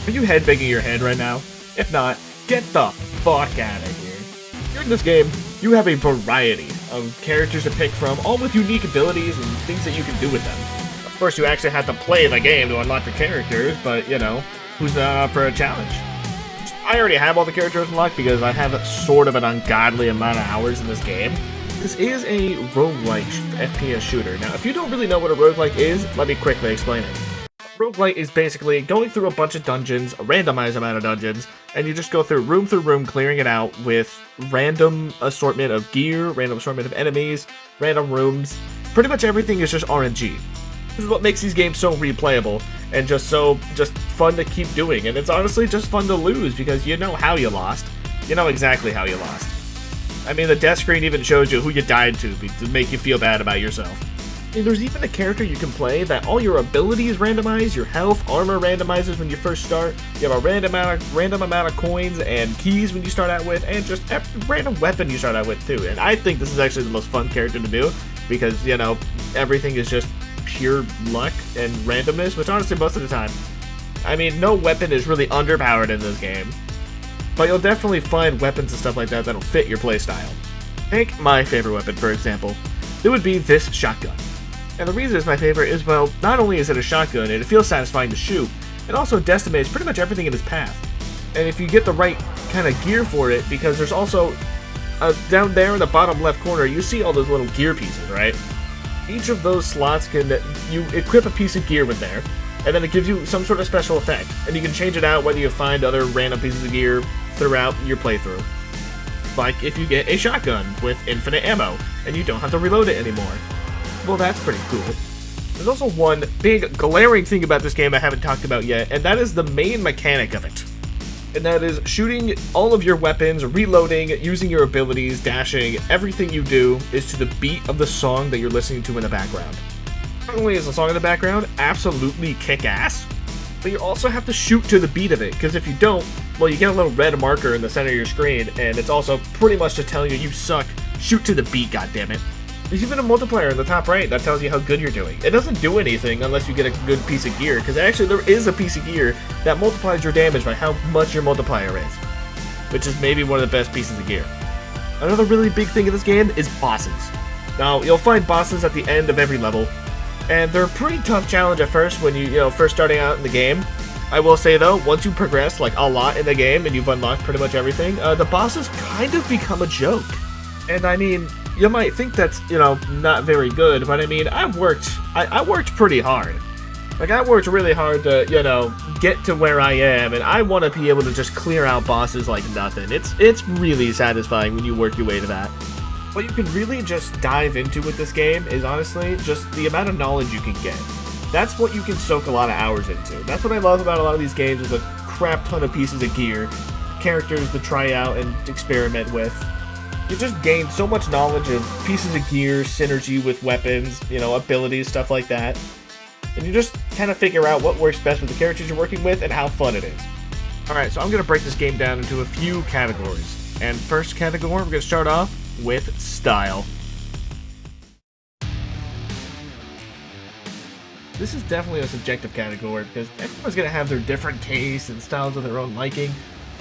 Are you headbanging your head right now? If not, get the fuck out of here. Here in this game, you have a variety of characters to pick from, all with unique abilities and things that you can do with them. Of course, you actually have to play the game to unlock the characters, but, you know, who's not up for a challenge? I already have all the characters unlocked because I have sort of an ungodly amount of hours in this game. This is a roguelike FPS shooter. Now, if you don't really know what a roguelike is, let me quickly explain it. Roguelike is basically going through a bunch of dungeons, a randomized amount of dungeons, and you just go through room, clearing it out with random assortment of gear, random assortment of enemies, random rooms. Pretty much everything is just RNG. This is what makes these games so replayable and just fun to keep doing. And it's honestly just fun to lose because you know how you lost. You know exactly how you lost. I mean, the death screen even shows you who you died to make you feel bad about yourself. And there's even a character you can play that all your abilities randomize, your health, armor randomizes when you first start, you have a random amount of coins and keys when you start out with, and just a random weapon you start out with too. And I think this is actually the most fun character to do because, you know, everything is just pure luck and randomness, which honestly most of the time, I mean, no weapon is really underpowered in this game, but you'll definitely find weapons and stuff like that that'll fit your playstyle. Take my favorite weapon, for example. It would be this shotgun. And the reason it's my favorite is, well, not only is it a shotgun and it feels satisfying to shoot, it also decimates pretty much everything in its path. And if you get the right kind of gear for it, because there's also, down there in the bottom left corner, you see all those little gear pieces, right? Each of those slots you equip a piece of gear with there, and then it gives you some sort of special effect. And you can change it out whether you find other random pieces of gear throughout your playthrough. Like if you get a shotgun with infinite ammo, and you don't have to reload it anymore. Well, that's pretty cool. There's also one big glaring thing about this game I haven't talked about yet, and that is the main mechanic of it. And that is shooting all of your weapons, reloading, using your abilities, dashing. Everything you do is to the beat of the song that you're listening to in the background. Not only is the song in the background absolutely kick-ass, but you also have to shoot to the beat of it, because if you don't, well, you get a little red marker in the center of your screen, and it's also pretty much just telling you suck. Shoot to the beat, goddammit. There's even a multiplier in the top right that tells you how good you're doing. It doesn't do anything unless you get a good piece of gear, because actually there is a piece of gear that multiplies your damage by how much your multiplier is, which is maybe one of the best pieces of gear. Another really big thing in this game is bosses. Now, you'll find bosses at the end of every level, and they're a pretty tough challenge at first when you first starting out in the game. I will say though, once you progress like a lot in the game and you've unlocked pretty much everything, the bosses kind of become a joke. And I mean, you might think that's, not very good, but I mean, I worked pretty hard. Like, I worked really hard to, get to where I am, and I want to be able to just clear out bosses like nothing. It's really satisfying when you work your way to that. What you can really just dive into with this game is honestly just the amount of knowledge you can get. That's what you can soak a lot of hours into. That's what I love about a lot of these games is a crap ton of pieces of gear, characters to try out and experiment with. You just gain so much knowledge of pieces of gear, synergy with weapons, abilities, stuff like that. And you just kind of figure out what works best with the characters you're working with and how fun it is. Alright, so I'm going to break this game down into a few categories. And first category, we're going to start off with style. This is definitely a subjective category because everyone's going to have their different tastes and styles of their own liking.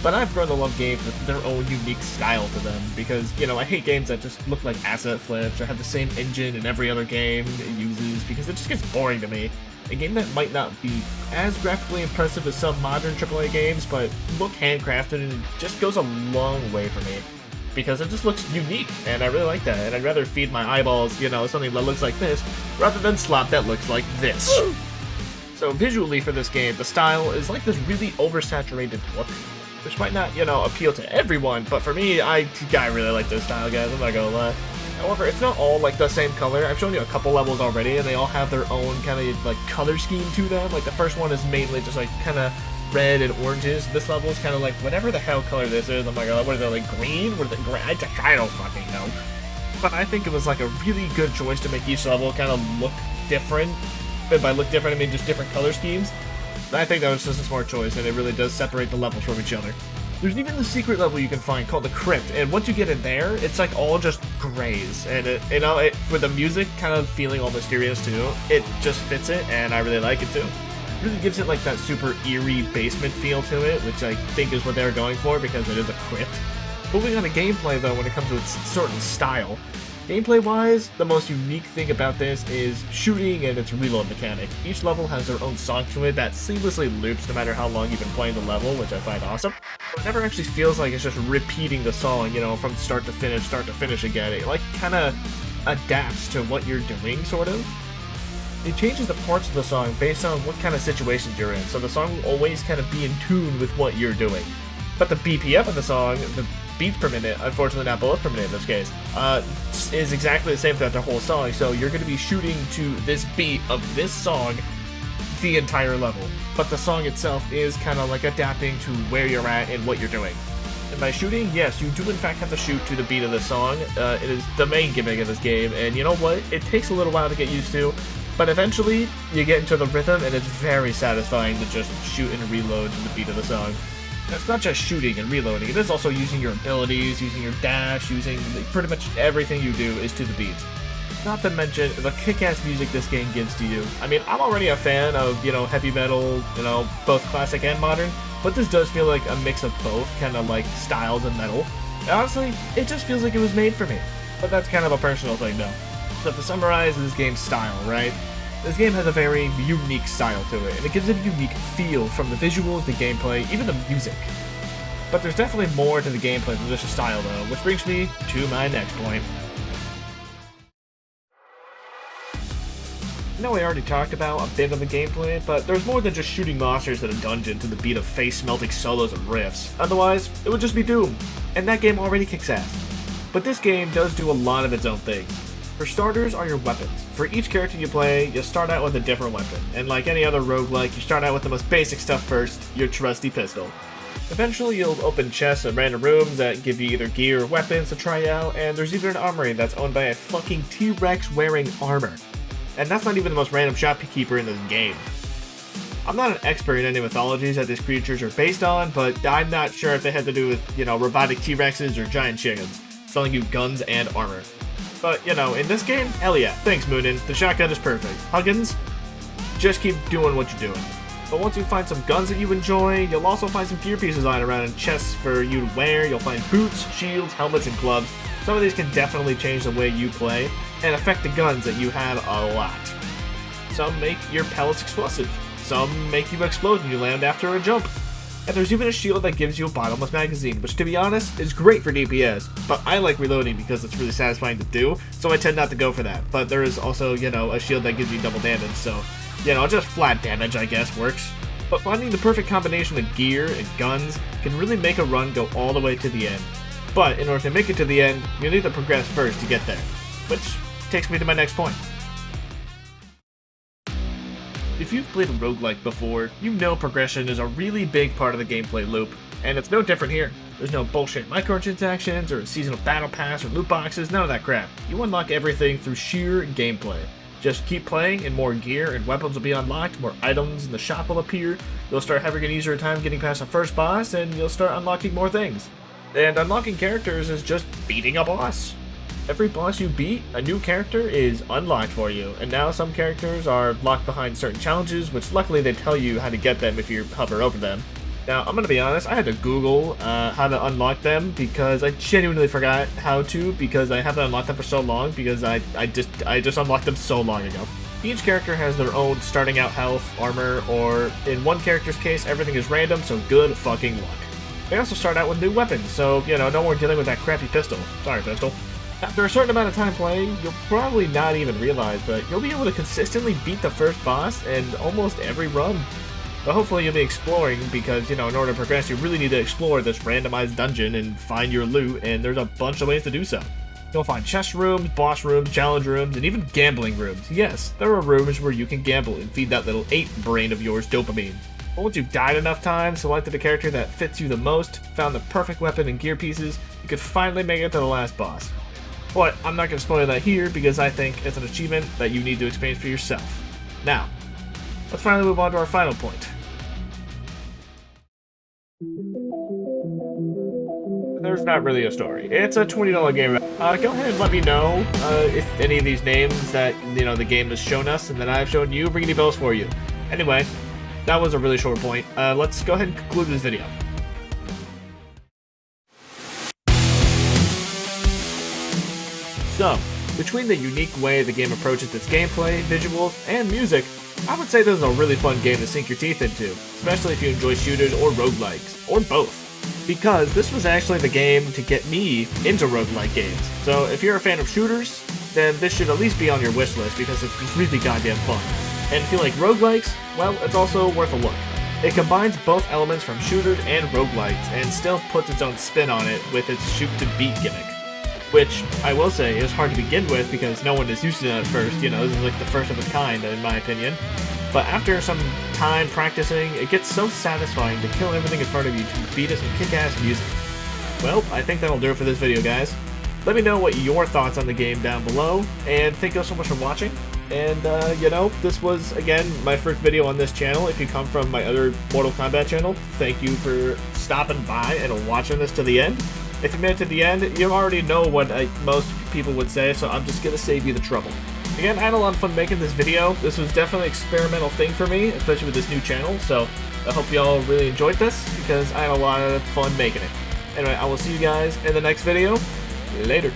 But I've grown to love games with their own unique style to them because, I hate games that just look like asset flips or have the same engine in every other game it uses because it just gets boring to me. A game that might not be as graphically impressive as some modern AAA games, but look handcrafted and it just goes a long way for me because it just looks unique and I really like that. And I'd rather feed my eyeballs, something that looks like this rather than slop that looks like this. So visually for this game, the style is like this really oversaturated look, which might not, appeal to everyone, but for me, I really like this style, guys, I'm not gonna lie. However, it's not all, the same color. I've shown you a couple levels already, and they all have their own kind of, color scheme to them. Like, the first one is mainly just, kind of red and oranges. This level is kind of whatever the hell color this is. I'm like, what are they, green? What are they, green? I don't fucking know. But I think it was, a really good choice to make each level kind of look different. And by look different, I mean just different color schemes. I think that was just a smart choice, and it really does separate the levels from each other. There's even the secret level you can find called the Crypt, and once you get in there, it's all just grays, and with the music kind of feeling all mysterious too, it just fits it, and I really like it too. Really gives it like that super eerie basement feel to it, which I think is what they were going for because it is a crypt. Moving on to gameplay though, when it comes to its certain style. Gameplay-wise, the most unique thing about this is shooting and its reload mechanic. Each level has their own song to it that seamlessly loops no matter how long you've been playing the level, which I find awesome. It never actually feels like it's just repeating the song, you know, from start to finish again. It like kind of adapts to what you're doing, sort of. It changes the parts of the song based on what kind of situations you're in, so the song will always kind of be in tune with what you're doing. But the BPM of the song, the beats per minute, unfortunately not bullets per minute in this case, is exactly the same throughout the whole song, so you're going to be shooting to this beat of this song the entire level. But the song itself is kind of like adapting to where you're at and what you're doing. And by shooting, yes, you do in fact have to shoot to the beat of the song. It is the main gimmick of this game, and you know what? It takes a little while to get used to, but eventually you get into the rhythm and it's very satisfying to just shoot and reload to the beat of the song. It's not just shooting and reloading, it is also using your abilities, using your dash, using pretty much everything you do is to the beat. Not to mention the kick-ass music this game gives to you. I mean, I'm already a fan of, you know, heavy metal, you know, both classic and modern, but this does feel like a mix of both, kind of like styles of metal. And honestly, it just feels like it was made for me. But that's kind of a personal thing, though. So to summarize this game's style, right? This game has a very unique style to it, and it gives it a unique feel from the visuals, the gameplay, even the music. But there's definitely more to the gameplay than just a style though, which brings me to my next point. I know I already talked about a bit of the gameplay, but there's more than just shooting monsters in a dungeon to the beat of face-melting solos and riffs. Otherwise, it would just be Doom, and that game already kicks ass. But this game does do a lot of its own things. For starters are your weapons. For each character you play, you'll start out with a different weapon, and like any other roguelike, you start out with the most basic stuff first, your trusty pistol. Eventually you'll open chests in random rooms that give you either gear or weapons to try out, and there's even an armory that's owned by a fucking T-Rex wearing armor. And that's not even the most random shopkeeper in the game. I'm not an expert in any mythologies that these creatures are based on, but I'm not sure if they had to do with, you know, robotic T-Rexes or giant chickens, selling you guns and armor. But, you know, in this game, hell yeah, thanks Moonin, the shotgun is perfect. Huggins, just keep doing what you're doing. But once you find some guns that you enjoy, you'll also find some gear pieces lying around in chests for you to wear. You'll find boots, shields, helmets, and gloves. Some of these can definitely change the way you play, and affect the guns that you have a lot. Some make your pellets explosive. Some make you explode when you land after a jump. And there's even a shield that gives you a bottomless magazine, which to be honest, is great for DPS, but I like reloading because it's really satisfying to do, so I tend not to go for that. But there is also, you know, a shield that gives you double damage, so, you know, just flat damage, I guess, works. But finding the perfect combination of gear and guns can really make a run go all the way to the end. But in order to make it to the end, you need to progress first to get there. Which takes me to my next point. If you've played a roguelike before, you know progression is a really big part of the gameplay loop, and it's no different here. There's no bullshit microtransactions or a seasonal battle pass or loot boxes, none of that crap. You unlock everything through sheer gameplay. Just keep playing and more gear and weapons will be unlocked, more items in the shop will appear, you'll start having an easier time getting past the first boss, and you'll start unlocking more things. And unlocking characters is just beating a boss. Every boss you beat, a new character is unlocked for you, and now some characters are locked behind certain challenges, which luckily they tell you how to get them if you hover over them. Now, I'm gonna be honest, I had to Google how to unlock them because I genuinely forgot how to, because I haven't unlocked them for so long, because I just unlocked them so long ago. Each character has their own starting out health, armor, or in one character's case, everything is random, so good fucking luck. They also start out with new weapons, so, you know, no more dealing with that crappy pistol. Sorry, pistol. After a certain amount of time playing, you'll probably not even realize, but you'll be able to consistently beat the first boss in almost every run. But hopefully you'll be exploring, because, you know, in order to progress, you really need to explore this randomized dungeon and find your loot, and there's a bunch of ways to do so. You'll find chest rooms, boss rooms, challenge rooms, and even gambling rooms. Yes, there are rooms where you can gamble and feed that little ape brain of yours dopamine. But once you've died enough times, selected a character that fits you the most, found the perfect weapon and gear pieces, you can finally make it to the last boss. But I'm not going to spoil that here because I think it's an achievement that you need to experience for yourself. Now, let's finally move on to our final point. There's not really a story. It's a $20 game. Go ahead and let me know if any of these names that, you know, the game has shown us and that I've shown you ring any bells for you. Anyway, that was a really short point. Let's go ahead and conclude this video. So, between the unique way the game approaches its gameplay, visuals, and music, I would say this is a really fun game to sink your teeth into, especially if you enjoy shooters or roguelikes, or both. Because this was actually the game to get me into roguelike games. So if you're a fan of shooters, then this should at least be on your wish list because it's really goddamn fun. And if you like roguelikes, well, it's also worth a look. It combines both elements from shooters and roguelikes and still puts its own spin on it with its shoot-to-beat gimmick. Which, I will say, is hard to begin with because no one is used to that at first. You know, this is like the first of its kind, in my opinion. But after some time practicing, it gets so satisfying to kill everything in front of you to beat us some kick-ass music. Well, I think that'll do it for this video, guys. Let me know what your thoughts on the game down below, and thank you so much for watching. And, you know, this was, again, my first video on this channel. If you come from my other Mortal Kombat channel, thank you for stopping by and watching this to the end. If you made it to the end, you already know what most people would say, so I'm just going to save you the trouble. Again, I had a lot of fun making this video. This was definitely an experimental thing for me, especially with this new channel, so I hope you all really enjoyed this, because I had a lot of fun making it. Anyway, I will see you guys in the next video. Later.